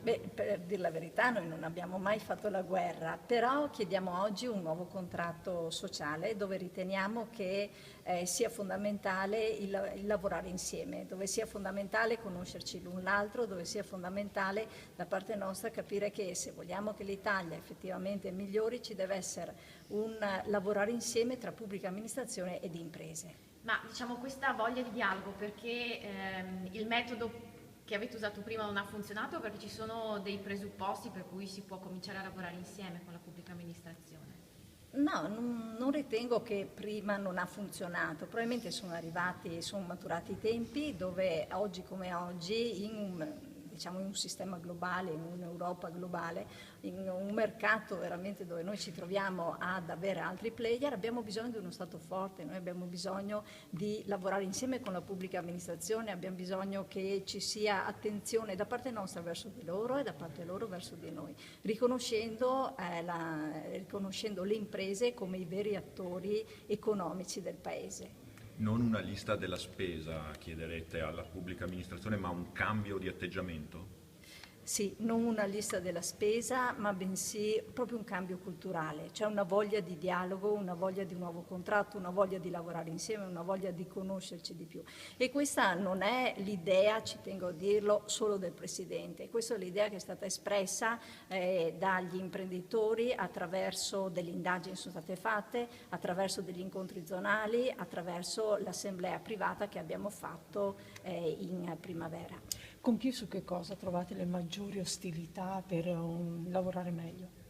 Beh, per dire la verità, noi non abbiamo mai fatto la guerra, però chiediamo oggi un nuovo contratto sociale dove riteniamo che sia fondamentale il lavorare insieme, dove sia fondamentale conoscerci l'un l'altro, dove sia fondamentale da parte nostra capire che se vogliamo che l'Italia effettivamente migliori ci deve essere un lavorare insieme tra pubblica amministrazione ed imprese. Ma diciamo questa voglia di dialogo perché il metodo che avete usato prima non ha funzionato, perché ci sono dei presupposti per cui si può cominciare a lavorare insieme con la pubblica amministrazione? No, non ritengo che prima non ha funzionato, probabilmente sono maturati i tempi dove oggi come oggi diciamo, in un sistema globale, in un'Europa globale, in un mercato veramente dove noi ci troviamo ad avere altri player, abbiamo bisogno di uno Stato forte, noi abbiamo bisogno di lavorare insieme con la pubblica amministrazione, abbiamo bisogno che ci sia attenzione da parte nostra verso di loro e da parte loro verso di noi, riconoscendo le imprese come i veri attori economici del Paese. Non una lista della spesa chiederete alla pubblica amministrazione, ma un cambio di atteggiamento? Sì, non una lista della spesa, ma bensì proprio un cambio culturale, cioè una voglia di dialogo, una voglia di un nuovo contratto, una voglia di lavorare insieme, una voglia di conoscerci di più. E questa non è l'idea, ci tengo a dirlo, solo del Presidente, questa è l'idea che è stata espressa dagli imprenditori attraverso delle indagini che sono state fatte, attraverso degli incontri zonali, attraverso l'assemblea privata che abbiamo fatto in primavera. Con chi su che cosa trovate le maggiori ostilità per lavorare meglio?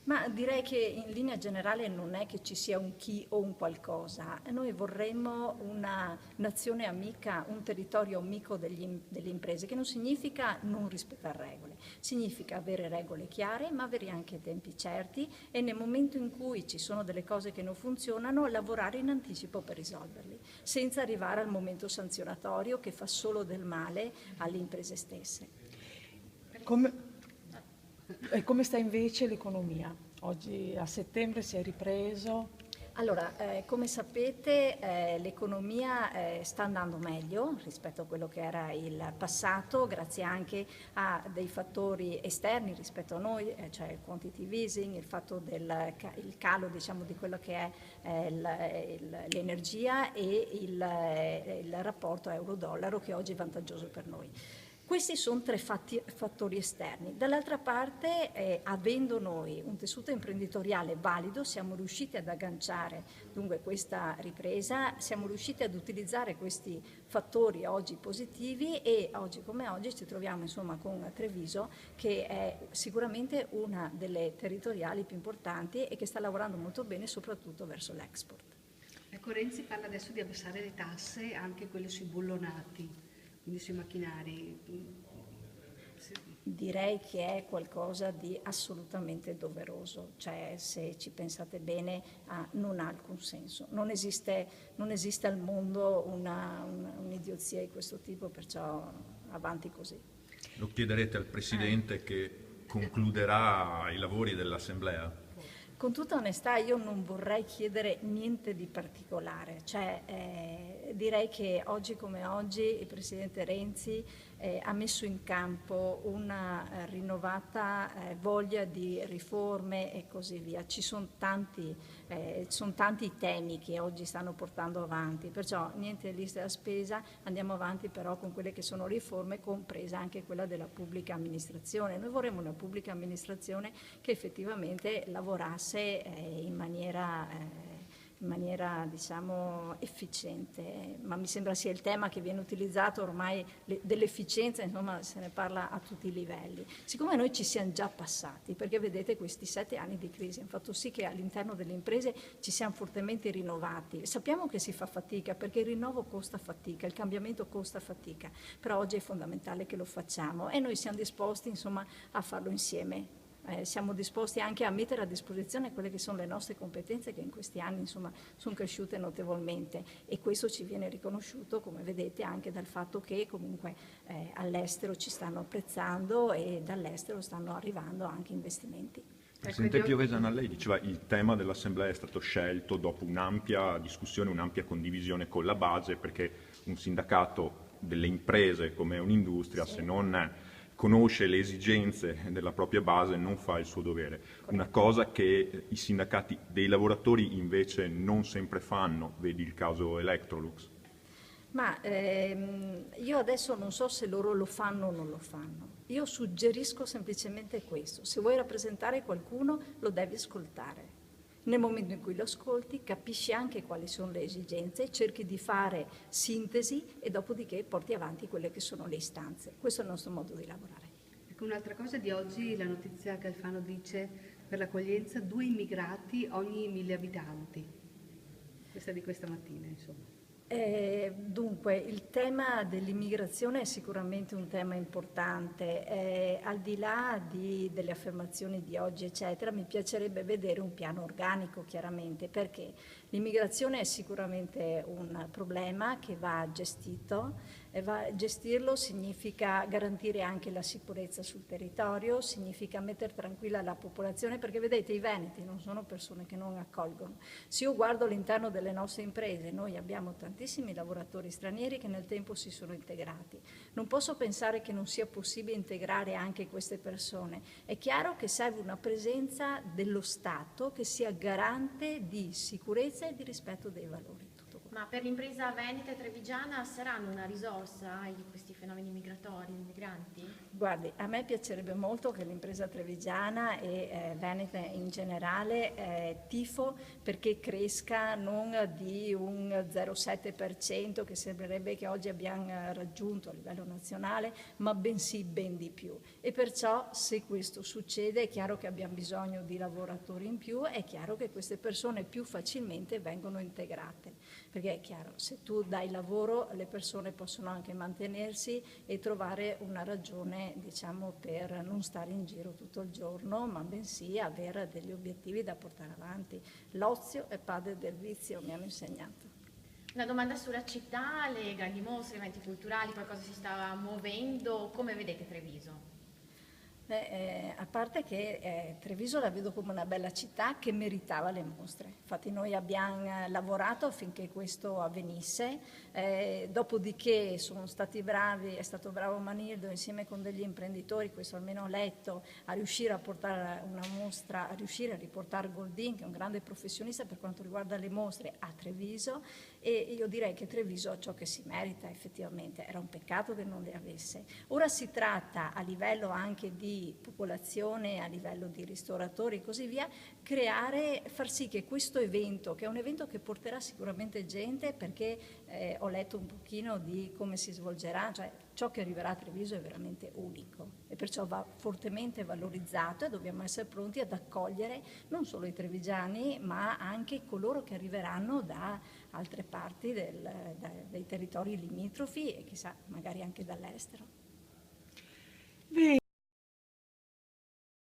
Ma direi che in linea generale non è che ci sia un chi o un qualcosa, noi vorremmo una nazione amica, un territorio amico delle imprese, che non significa non rispettare regole, significa avere regole chiare ma avere anche tempi certi e nel momento in cui ci sono delle cose che non funzionano lavorare in anticipo per risolverli, senza arrivare al momento sanzionatorio che fa solo del male alle imprese stesse. Come sta invece l'economia? Oggi a settembre si è ripreso. Allora, come sapete l'economia sta andando meglio rispetto a quello che era il passato, grazie anche a dei fattori esterni rispetto a noi, cioè il quantitative easing, il fatto del calo diciamo, di quello che è l'energia e il rapporto euro-dollaro che oggi è vantaggioso per noi. Questi sono tre fattori esterni. Dall'altra parte, avendo noi un tessuto imprenditoriale valido, siamo riusciti ad agganciare dunque questa ripresa, siamo riusciti ad utilizzare questi fattori oggi positivi e oggi come oggi ci troviamo insomma con Treviso che è sicuramente una delle territoriali più importanti e che sta lavorando molto bene soprattutto verso l'export. Ecco, Renzi parla adesso di abbassare le tasse, anche quelle sui bullonati. Quindi sui macchinari. Direi che è qualcosa di assolutamente doveroso, cioè se ci pensate bene non ha alcun senso, non esiste al mondo un'idiozia di questo tipo, perciò avanti così. Lo chiederete al Presidente che concluderà i lavori dell'Assemblea? Con tutta onestà io non vorrei chiedere niente di particolare, cioè direi che oggi come oggi il Presidente Renzi ha messo in campo una rinnovata voglia di riforme e così via. Ci sono tanti i temi che oggi stanno portando avanti, perciò niente lista della spesa, andiamo avanti però con quelle che sono riforme, compresa anche quella della pubblica amministrazione. Noi vorremmo una pubblica amministrazione che effettivamente lavorasse in maniera diciamo efficiente, ma mi sembra sia il tema che viene utilizzato ormai dell'efficienza, insomma se ne parla a tutti i livelli. Siccome noi ci siamo già passati, perché vedete questi 7 anni di crisi hanno fatto sì che all'interno delle imprese ci siamo fortemente rinnovati, sappiamo che si fa fatica perché il rinnovo costa fatica, il cambiamento costa fatica, però oggi è fondamentale che lo facciamo e noi siamo disposti insomma a farlo insieme. Siamo disposti anche a mettere a disposizione quelle che sono le nostre competenze che in questi anni insomma, sono cresciute notevolmente e questo ci viene riconosciuto come vedete anche dal fatto che comunque all'estero ci stanno apprezzando e dall'estero stanno arrivando anche investimenti. Presidente Piovesana, lei diceva che il tema dell'Assemblea è stato scelto dopo un'ampia discussione, un'ampia condivisione con la base perché un sindacato delle imprese come un'industria se non conosce le esigenze della propria base non fa il suo dovere. Una cosa che i sindacati dei lavoratori invece non sempre fanno, vedi il caso Electrolux. Ma io adesso non so se loro lo fanno o non lo fanno. Io suggerisco semplicemente questo: se vuoi rappresentare qualcuno lo devi ascoltare. Nel momento in cui lo ascolti capisci anche quali sono le esigenze, cerchi di fare sintesi e dopodiché porti avanti quelle che sono le istanze. Questo è il nostro modo di lavorare. Ecco, un'altra cosa di oggi, la notizia che Alfano dice per l'accoglienza, 2 immigrati ogni 1000 abitanti. Questa di questa mattina, insomma. Dunque, il tema dell'immigrazione è sicuramente un tema importante. Al di là delle affermazioni di oggi, eccetera, mi piacerebbe vedere un piano organico, chiaramente, perché l'immigrazione è sicuramente un problema che va gestito. Gestirlo significa garantire anche la sicurezza sul territorio, significa mettere tranquilla la popolazione, perché vedete, i veneti non sono persone che non accolgono. Se io guardo all'interno delle nostre imprese, noi abbiamo tantissimi lavoratori stranieri che nel tempo si sono integrati. Non posso pensare che non sia possibile integrare anche queste persone. È chiaro che serve una presenza dello Stato che sia garante di sicurezza e di rispetto dei valori. Ma per l'impresa veneta e trevigiana saranno una risorsa questi fenomeni migratori, migranti? Guardi, a me piacerebbe molto che l'impresa trevigiana e veneta in generale tifo perché cresca non di un 0,7% che sembrerebbe che oggi abbiamo raggiunto a livello nazionale, ma bensì ben di più. E perciò, se questo succede, è chiaro che abbiamo bisogno di lavoratori in più, è chiaro che queste persone più facilmente vengono integrate. Perché è chiaro, se tu dai lavoro, le persone possono anche mantenersi e trovare una ragione, diciamo, per non stare in giro tutto il giorno, ma bensì avere degli obiettivi da portare avanti. L'ozio è padre del vizio, mi hanno insegnato. Una domanda sulla città, le grandi mostre, eventi culturali, qualcosa si sta muovendo, come vedete Treviso? A parte che Treviso la vedo come una bella città che meritava le mostre. Infatti noi abbiamo lavorato affinché questo avvenisse, dopodiché sono stati bravi, è stato bravo Manildo insieme con degli imprenditori, questo almeno ho letto, a riuscire a portare una mostra, a riuscire a riportare Goldin, che è un grande professionista per quanto riguarda le mostre, a Treviso, e io direi che Treviso ha ciò che si merita effettivamente, era un peccato che non le avesse. Ora si tratta a livello anche di popolazione, a livello di ristoratori e così via, far sì che questo evento, che è un evento che porterà sicuramente gente, perché ho letto un pochino di come si svolgerà, cioè ciò che arriverà a Treviso è veramente unico e perciò va fortemente valorizzato e dobbiamo essere pronti ad accogliere non solo i trevigiani ma anche coloro che arriveranno da altre parti dei territori limitrofi e chissà magari anche dall'estero.